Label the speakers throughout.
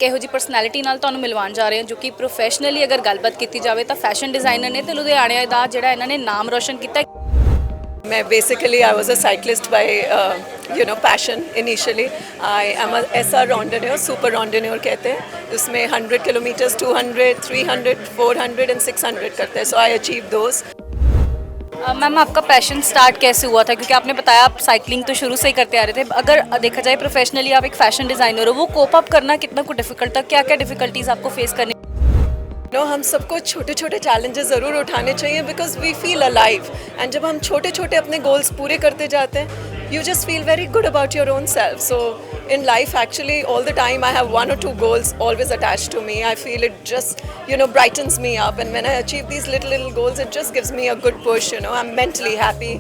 Speaker 1: ਕਿਹੋ ਜੀ ਪਰਸਨੈਲਿਟੀ ਨਾਲ ਤੁਹਾਨੂੰ ਮਿਲਵਾਉਣ ਜਾ ਰਹੇ ਹਾਂ ਜੋ ਕਿ ਪ੍ਰੋਫੈਸ਼ਨਲੀ ਅਗਰ ਗੱਲਬਾਤ ਕੀਤੀ ਜਾਵੇ ਤਾਂ ਫੈਸ਼ਨ ਡਿਜ਼ਾਈਨਰ ਨੇ ਤੇ ਲੁਧਿਆਣੇ ਦਾ ਜਿਹੜਾ ਇਹਨਾਂ ਨੇ ਨਾਮ ਰੋਸ਼ਨ ਕੀਤਾ।
Speaker 2: मैं basically I was a cyclist by passion initially. I am a SR randonneur, super randonneur कहते हैं, उसमें 100 kilometers, 200, 300, 400 and 600 करते हैं. So I achieved those.
Speaker 1: Ma'am आपका पैशन स्टार्ट कैसे हुआ था, क्योंकि आपने बताया आप साइकिलिंग तो शुरू से ही करते आ रहे थे। अगर देखा जाए प्रोफेशनली आप एक फैशन डिज़ाइनर हो, वो कोप अप करना कितना कुछ डिफिकल्ट था, क्या क्या डिफिकल्टीज आपको फेस करनी?
Speaker 2: हम सबको छोटे छोटे चैलेंजेस ज़रूर उठाने चाहिए because we feel alive and जब हम छोटे छोटे अपने गोल्स पूरे करते जाते हैं you just feel very good about your own self. So in life actually all the time I have one or two goals always attached to me. I feel it just brightens me up, and when I achieve these little goals it just gives me a good push. I'm mentally happy.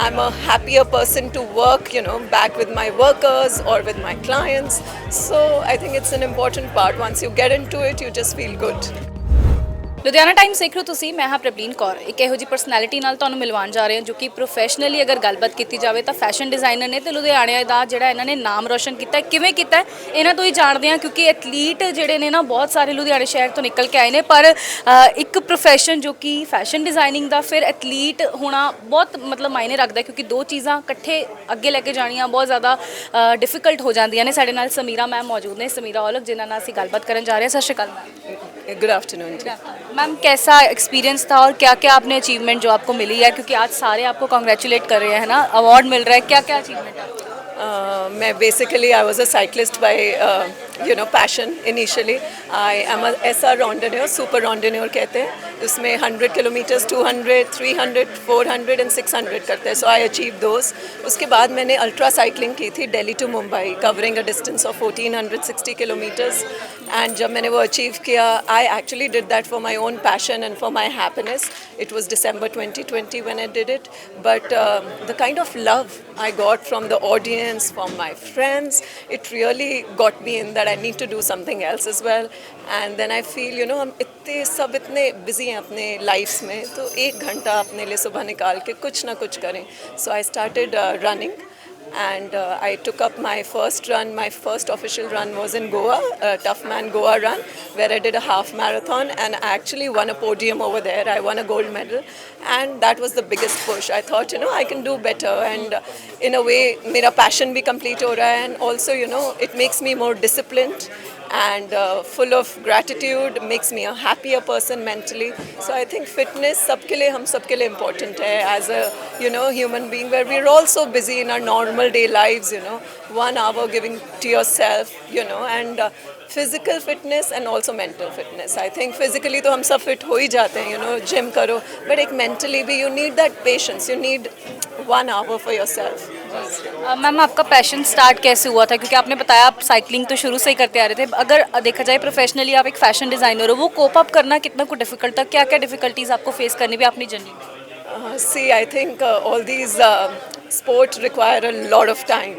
Speaker 2: I'm a happier person to work back with my workers or with my clients. So I think it's an important part. Once you get into it you just feel good.
Speaker 1: Ludhiana Times ਦੇਖ ਰਹੇ ਹੋ ਤੁਸੀਂ, ਮੈਂ ਹਾਂ ਪ੍ਰਬਲੀਨ ਕੌਰ। ਇੱਕ ਇਹੋ ਜਿਹੀ personality ਨਾਲ ਤੁਹਾਨੂੰ ਮਿਲਵਾਉਣ ਜਾ ਰਹੇ ਹਾਂ ਜੋ ਕਿ ਪ੍ਰੋਫੈਸ਼ਨਲੀ ਅਗਰ ਗੱਲਬਾਤ ਕੀਤੀ ਜਾਵੇ ਤਾਂ ਫੈਸ਼ਨ ਡਿਜ਼ਾਈਨਰ ਨੇ ਤੇ ਲੁਧਿਆਣੇ ਦਾ ਜਿਹੜਾ ਇਹਨਾਂ ਨੇ ਨਾਮ ਰੋਸ਼ਨ ਕੀਤਾ। ਕਿਵੇਂ ਕੀਤਾ ਇਹਨਾਂ ਤੋਂ ਹੀ ਜਾਣਦੇ ਹਾਂ, ਕਿਉਂਕਿ ਐਥਲੀਟ ਜਿਹੜੇ ਨੇ ਨਾ ਬਹੁਤ ਸਾਰੇ ਲੁਧਿਆਣੇ ਸ਼ਹਿਰ ਤੋਂ ਨਿਕਲ ਕੇ ਆਏ ਨੇ, ਪਰ ਇੱਕ ਪ੍ਰੋਫੈਸ਼ਨ ਜੋ ਕਿ ਫੈਸ਼ਨ ਡਿਜ਼ਾਈਨਿੰਗ ਦਾ ਫਿਰ ਐਥਲੀਟ ਹੋਣਾ ਬਹੁਤ ਮਤਲਬ ਮਾਇਨੇ ਰੱਖਦਾ, ਕਿਉਂਕਿ ਦੋ ਚੀਜ਼ਾਂ ਇਕੱਠੇ ਅੱਗੇ ਲੈ ਕੇ ਜਾਣੀਆਂ ਬਹੁਤ ਜ਼ਿਆਦਾ ਡਿਫਿਕਲਟ ਹੋ ਜਾਂਦੀਆਂ ਨੇ। ਸਾਡੇ ਨਾਲ ਸਮੀਰਾ ਮੈਮ ਮੌਜੂਦ ਨੇ, ਸਮੀਰਾ ਔਲਖ, ਜਿਨ੍ਹਾਂ ਨਾਲ ਅਸੀਂ ਗੱਲਬਾਤ ਕਰਨ ਜਾ ਰਹੇ ਹਾਂ। ਸਤਿ ਸ਼੍ਰੀ ਅਕਾਲ ਮੈਮ।
Speaker 2: गुड आफ्टरनून जी
Speaker 1: मैम, कैसा एक्सपीरियंस था और क्या क्या आपने अचीवमेंट जो आपको मिली है, क्योंकि आज सारे आपको कॉन्ग्रेचुलेट कर रहे हैं ना, अवार्ड मिल रहा है, क्या क्या अचीवमेंट है?
Speaker 2: मैं basically I was a cyclist bye passion initially. I am a SR randonneur, super randonneur कहते हैं, उसमें 100 kilometers, 200, 300, 400 and 600 करते हैं. So I achieve those. उसके बाद मैंने अल्ट्रा साइकिलिंग की थी Delhi to Mumbai, covering a distance of 1460 kilometers. And जब मैंने वो अचीव किया I actually did that for my own passion and for my happiness. It was December 2020 when I did it. But the kind of love I got from the audience, from my friends, it really got me in that I need to do something else as well. And then I feel हम इतने सब इतने busy हैं अपने lives में, तो एक घंटा अपने लिए सुबह निकाल के कुछ ना कुछ करें. So I started running. And I took up my first run. My first official run was in Goa, Tough Man Goa run, where I did a half marathon and I actually won a podium over there. I won a gold medal, and that was the biggest push. I thought I can do better, and in a way मेरा passion भी complete हो रहा है, and also it makes me more disciplined and full of gratitude, makes me a happier person mentally. So I think fitness सबके लिए, हम सबके लिए important है as a human being, where we're all so busy in our normal day lives. 1 hour giving to yourself, and physical fitness and also mental fitness. I think physically तो हम सब fit हो ही जाते हैं, gym करो, but एक mentally भी you need that patience. You need 1 hour for yourself.
Speaker 1: Ma'am आपका पैशन स्टार्ट कैसे हुआ था, क्योंकि आपने बताया आप साइकिलिंग तो शुरू से ही करते आ रहे थे। अगर देखा जाए प्रोफेशनली आप एक फैशन डिज़ाइनर हो, वो कोप अप करना कितना कुछ डिफिकल्ट था, क्या क्या डिफिकल्टीज आपको फेस करनी भी अपनी जर्नी में?
Speaker 2: See, I think all these sports require a lot of time.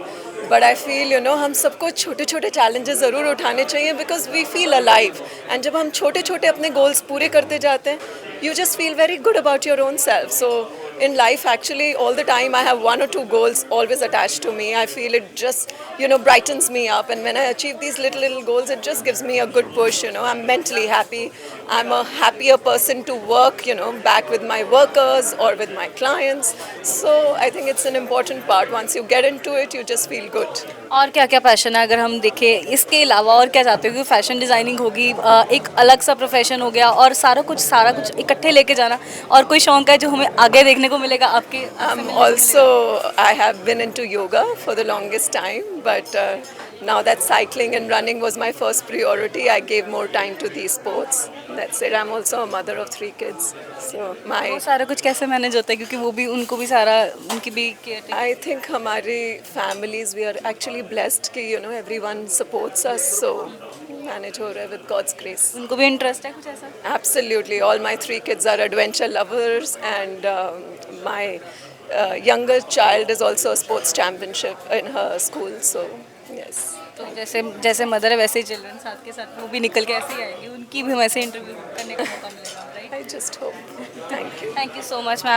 Speaker 2: But I feel हम सबको छोटे छोटे चैलेंजेस ज़रूर उठाने चाहिए because we feel alive. And जब हम छोटे छोटे अपने गोल्स पूरे करते जाते हैं you just feel very good about your own self. So in life actually all the time I have one or two goals always attached to me. I feel it just brightens me up, and when I achieve these little goals it just gives me a good push. I'm mentally happy. I'm a happier person to work back with my workers or with my clients. So I think it's an important part. Once you get into it you just feel good.
Speaker 1: और क्या क्या passion है अगर हम देखें इसके अलावा, और क्या चाहते हो? कि फैशन डिज़ाइनिंग होगी, एक अलग सा प्रोफेशन हो गया, और सारा कुछ इकट्ठे लेके जाना, और कोई शौक है जो हमें आगे देखने को मिलेगा आपके?
Speaker 2: Also I have been into yoga for the longest time, but now that cycling and running was my first priority, I gave more time to these sports. That's it. I'm also a mother of 3 kids, so
Speaker 1: वो सारा कुछ कैसे manage होता है, क्योंकि वो भी उनको भी सारा उनकी भी केयर?
Speaker 2: I think हमारी families we are actually blessed कि everyone supports us, so manage हो रहा है with God's grace.
Speaker 1: उनको भी इंटरेस्ट है कुछ ऐसा?
Speaker 2: Absolutely. All my 3 kids are adventure lovers, and my younger child is also a sports championship in her school. So yes.
Speaker 1: तो जैसे मदर है वैसे ही चिल्ड्रन साथ के साथ वो भी निकल के ऐसे ही आएंगे, उनकी भी वैसे इंटरव्यू करने का मौका मिलेगा, right?
Speaker 2: I just hope. Thank you.
Speaker 1: Thank you so much ma'am.